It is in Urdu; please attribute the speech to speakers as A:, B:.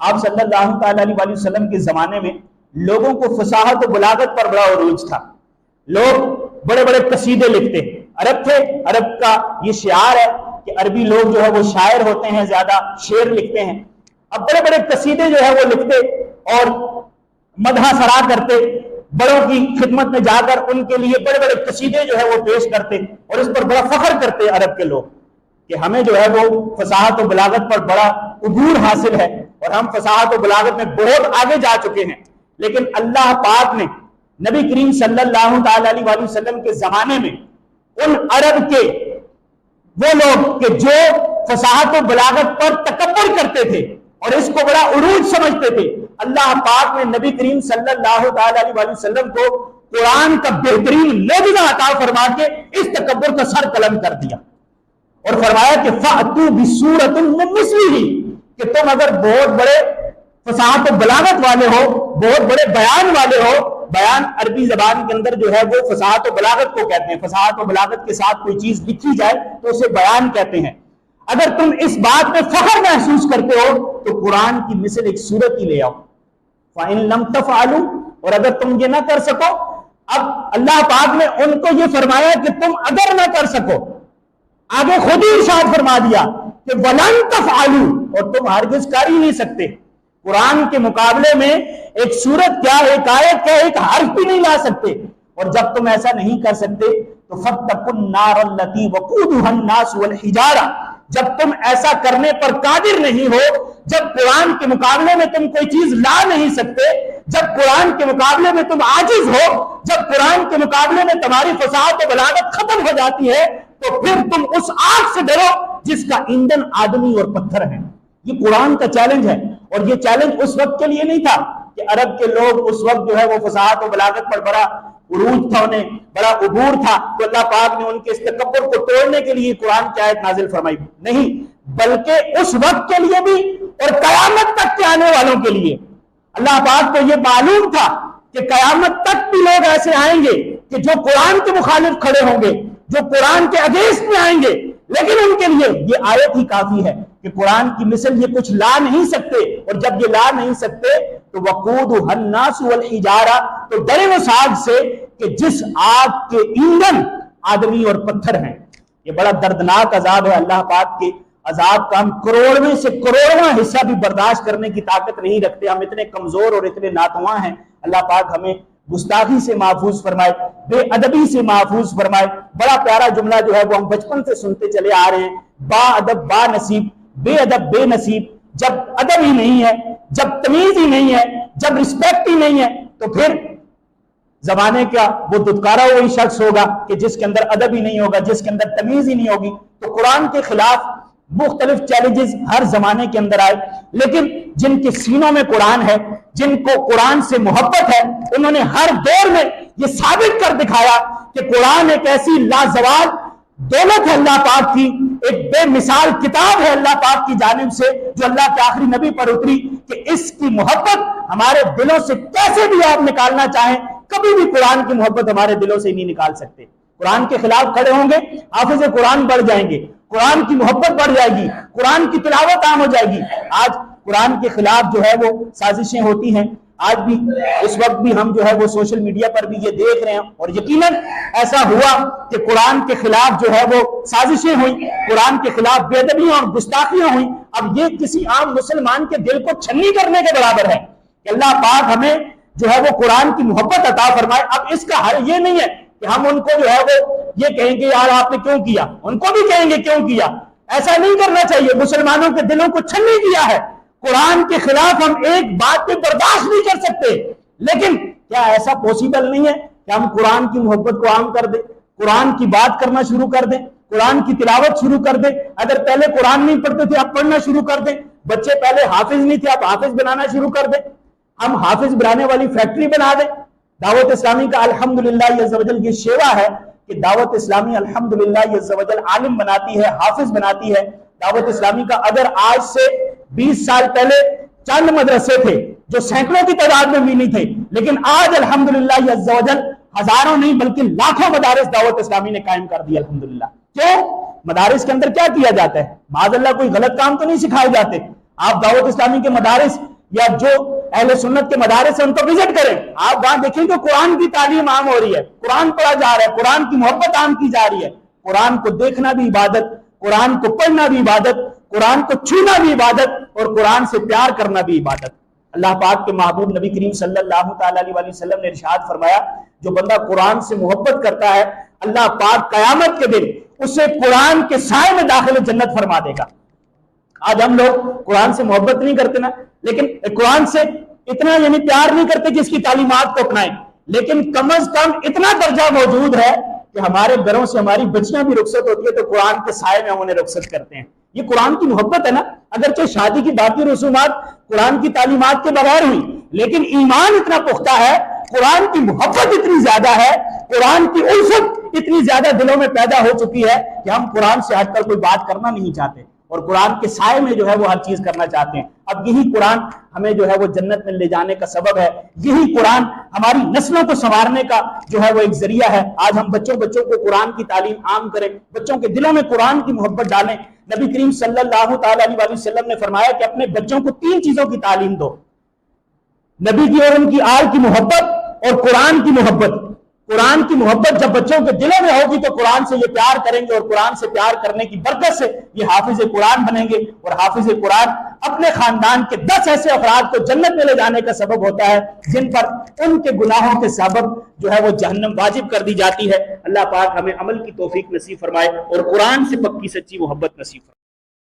A: آپ صلی اللہ تعالی علیہ وسلم کے زمانے میں لوگوں کو فصاحت و بلاغت پر بڑا عروج تھا. لوگ بڑے بڑے قصیدے لکھتے. عرب تھے, عرب کا یہ شعار ہے کہ عربی لوگ جو ہے وہ شاعر ہوتے ہیں, زیادہ شعر لکھتے ہیں. اب بڑے بڑے قصیدے جو ہے وہ لکھتے اور مدح سرا کرتے, بڑوں کی خدمت میں جا کر ان کے لیے بڑے بڑے قصیدے جو ہے وہ پیش کرتے, اور اس پر بڑا فخر کرتے عرب کے لوگ کہ ہمیں جو ہے وہ فصاحت و بلاغت پر بڑا عبور حاصل ہے اور ہم فصاحت و بلاغت میں بہت آگے جا چکے ہیں. لیکن اللہ پاک نے نبی کریم صلی اللہ تعالی علیہ وسلم کے زمانے میں ان عرب کے وہ لوگ کہ جو فصاحت و بلاغت پر تکبر کرتے تھے اور اس کو بڑا عروج سمجھتے تھے, اللہ پاک نے نبی کریم صلی اللہ تعالی علیہ وسلم کو قرآن کا بہترین معجزہ عطا فرما کے اس تکبر کا سر قلم کر دیا اور فرمایا کہ فَأْتُوا بِسُورَةٍ مِّن مِّثْلِهِ, کہ تم اگر بہت بڑے فصاحت و بلاغت والے ہو, بہت بڑے بیان والے ہو. بیان عربی زبان کے اندر جو ہے وہ فصاحت و بلاغت کو کہتے ہیں. فصاحت و بلاغت کے ساتھ کوئی چیز لکھی جائے تو اسے بیان کہتے ہیں. اگر تم اس بات میں فخر محسوس کرتے ہو تو قرآن کی مثل ایک سورت ہی لے آؤ. فَإِن لَمْ تَفْعَلُوا, اور اگر تم یہ نہ کر سکو, اب اللہ پاک نے ان کو یہ فرمایا کہ تم اگر نہ کر سکو, آگے خود ہی ارشاد فرما دیا کہ وَلَن تَفْعَلُوا, اور تم ہرگز کر ہی نہیں سکتے. قرآن کے مقابلے میں ایک سورت کیا, ایک آیت کیا, ایک حرف بھی نہیں لا سکتے. اور جب تم ایسا نہیں کر سکتے تو فَاتَّقُوا النَّارَ الَّتِي وَقُودُهَا النَّاسُ وَالْحِجَارَةُ, جب تم ایسا کرنے پر قادر نہیں ہو, جب قرآن کے مقابلے میں تم کوئی چیز لا نہیں سکتے, جب قرآن کے مقابلے میں تم عاجز ہو, جب قرآن کے مقابلے میں تمہاری فصاحت و بلاغت ختم ہو جاتی ہے, تو پھر تم اس آگ سے ڈرو جس کا ایندھن آدمی اور پتھر ہے. یہ قرآن کا چیلنج ہے. اور یہ چیلنج اس وقت کے لیے نہیں تھا کہ عرب کے لوگ اس وقت جو ہے وہ فصاحت و بلاغت پر بڑا عروج تھا, انہیں بڑا عبور تھا, تو اللہ پاک نے ان کے اس تکبر کو توڑنے کے لیے قرآن کی آیت نازل فرمائی. نہیں, بلکہ اس وقت کے لیے بھی اور قیامت تک کے آنے والوں کے لیے. اللہ پاک کو یہ معلوم تھا کہ قیامت تک بھی لوگ ایسے آئیں گے کہ جو قرآن کے مخالف کھڑے ہوں گے, جو قرآن کے اگینسٹ میں آئیں گے, لیکن ان کے لیے یہ آیت ہی کافی ہے کہ قرآن کی مثل یہ کچھ لا نہیں سکتے. اور جب یہ لا نہیں سکتے تو وقودها الناس والحجارہ, تو ڈرے اس آگ سے کہ جس آگ کے ایندھن آدمی اور پتھر ہیں. یہ بڑا دردناک عذاب ہے. اللہ پاک کے عذاب کا ہم کروڑویں سے کروڑواں حصہ بھی برداشت کرنے کی طاقت نہیں رکھتے. ہم اتنے کمزور اور اتنے ناتواں ہیں. اللہ پاک ہمیں گستاخی سے محفوظ فرمائے, بے ادبی سے محفوظ فرمائے. بڑا پیارا جملہ جو ہے وہ ہم بچپن سے سنتے چلے آ رہے ہیں, با ادب با نصیب, بے ادب بے نصیب. جب ادب ہی نہیں ہے, جب تمیز ہی نہیں ہے, جب رسپیکٹ ہی نہیں ہے, تو پھر زمانے کا وہ دھتکارا وہی شخص ہوگا کہ جس کے اندر ادب ہی نہیں ہوگا, جس کے اندر تمیز ہی نہیں ہوگی. تو قرآن کے خلاف مختلف چیلنجز ہر زمانے کے اندر آئے, لیکن جن کے سینوں میں قرآن ہے, جن کو قرآن سے محبت ہے, انہوں نے ہر دور میں یہ ثابت کر دکھایا کہ قرآن ایک ایسی لازوال دولت ہے اللہ پاک کی, ایک بے مثال کتاب ہے اللہ پاک کی جانب سے جو اللہ کے آخری نبی پر اتری, کہ اس کی محبت ہمارے دلوں سے کیسے بھی آپ نکالنا چاہیں, کبھی بھی قرآن کی محبت ہمارے دلوں سے نہیں نکال سکتے. قرآن کے خلاف کھڑے ہوں گے, حافظ قرآن بڑھ جائیں گے, قرآن کی محبت بڑھ جائے گی, قرآن کی تلاوت عام ہو جائے گی. آج قرآن کے خلاف جو ہے وہ سازشیں ہوتی ہیں. آج بھی اس وقت بھی ہم جو ہے وہ سوشل میڈیا پر بھی یہ دیکھ رہے ہیں, اور یقیناً ایسا ہوا کہ قرآن کے خلاف جو ہے وہ سازشیں ہوئیں, قرآن کے خلاف بے ادبیاں اور گستاخیاں ہوئیں. اب یہ کسی عام مسلمان کے دل کو چھنی کرنے کے برابر ہے کہ اللہ پاک ہمیں جو ہے وہ قرآن کی محبت عطا فرمائے. اب اس کا حل یہ نہیں ہے کہ ہم ان کو جو ہے وہ یہ کہیں گے یار آپ نے کیوں کیا, ان کو بھی کہیں گے کیوں کیا. ایسا نہیں کرنا چاہیے. مسلمانوں کے دلوں کو چھنی کیا ہے. قرآن کے خلاف ہم ایک بات پہ برداشت نہیں کر سکتے, لیکن کیا ایسا پوسیبل نہیں ہے کہ ہم قرآن کی محبت کو عام کر دیں, قرآن کی بات کرنا شروع کر دیں, قرآن کی تلاوت شروع کر دیں. اگر پہلے قرآن نہیں پڑھتے تھے اب پڑھنا شروع کر دیں. بچے پہلے حافظ نہیں تھے اب حافظ بنانا شروع کر دیں. ہم حافظ بنانے والی فیکٹری بنا دیں. دعوت اسلامی کا الحمدللہ عز و جل یہ شیوا ہے کہ دعوت اسلامی الحمدللہ عز و جل عالم بناتی ہے, حافظ بناتی ہے. دعوت اسلامی کا اگر آج سے 20 سال پہلے چند مدرسے تھے جو سینکڑوں کی تعداد میں بھی نہیں تھے, لیکن آج الحمدللہ عز و جل ہزاروں نہیں بلکہ لاکھوں مدارس دعوت اسلامی نے قائم کر دی الحمدللہ. کیوں؟ مدارس کے اندر کیا کیا جاتا ہے؟ معاذ اللہ کوئی غلط کام تو نہیں سکھائے جاتے. آپ دعوت اسلامی کے مدارس یا جو اہل سنت کے مدارس ہیں ان کو وزٹ کریں، آپ وہاں دیکھیں کہ قرآن کی تعلیم عام ہو رہی ہے، قرآن پڑھا جا رہا ہے، قرآن کی محبت عام کی جا رہی ہے۔ قرآن کو دیکھنا بھی عبادت، قرآن کو پڑھنا بھی عبادت، قرآن کو چھونا بھی عبادت، اور قرآن سے پیار کرنا بھی عبادت۔ اللہ پاک کے محبوب نبی کریم صلی اللہ تعالی علیہ وسلم نے ارشاد فرمایا، جو بندہ قرآن سے محبت کرتا ہے اللہ پاک قیامت کے دن اسے قرآن کے سائے میں داخل جنت فرما دے گا۔ آج ہم لوگ قرآن سے محبت نہیں کرتے نا، لیکن قرآن سے اتنا یعنی پیار نہیں کرتے کہ اس کی تعلیمات کو اپنائیں، لیکن کم از کم اتنا درجہ موجود ہے کہ ہمارے گھروں سے ہماری بچیاں بھی رخصت ہوتی ہے تو قرآن کے سائے میں ہم انہیں رخصت کرتے ہیں۔ یہ قرآن کی محبت ہے نا، اگرچہ شادی کی باقی رسومات قرآن کی تعلیمات کے بغیر ہوئی، لیکن ایمان اتنا پختہ ہے، قرآن کی محبت اتنی زیادہ ہے، قرآن کی الفت اتنی زیادہ دلوں میں پیدا ہو چکی ہے کہ ہم قرآن سے ہٹ کر کوئی بات کرنا نہیں چاہتے، اور قرآن کے سائے میں جو ہے وہ ہر چیز کرنا چاہتے ہیں۔ اب یہی قرآن ہمیں جو ہے وہ جنت میں لے جانے کا سبب ہے، یہی قرآن ہماری نسلوں کو سنوارنے کا جو ہے وہ ایک ذریعہ ہے۔ آج ہم بچوں کو قرآن کی تعلیم عام کریں، بچوں کے دلوں میں قرآن کی محبت ڈالیں۔ نبی کریم صلی اللہ تعالی علیہ وسلم نے فرمایا کہ اپنے بچوں کو 3 چیزوں کی تعلیم دو، نبی کی اور ان کی آل کی محبت اور قرآن کی محبت۔ قرآن کی محبت جب بچوں کے دلوں میں ہوگی تو قرآن سے یہ پیار کریں گے، اور قرآن سے پیار کرنے کی برکت سے یہ حافظ قرآن بنیں گے، اور حافظ قرآن اپنے خاندان کے 10 ایسے افراد کو جنت میں لے جانے کا سبب ہوتا ہے جن پر ان کے گناہوں کے سبب جو ہے وہ جہنم واجب کر دی جاتی ہے۔ اللہ پاک ہمیں عمل کی توفیق نصیب فرمائے اور قرآن سے پکی سچی محبت نصیب فرمائے۔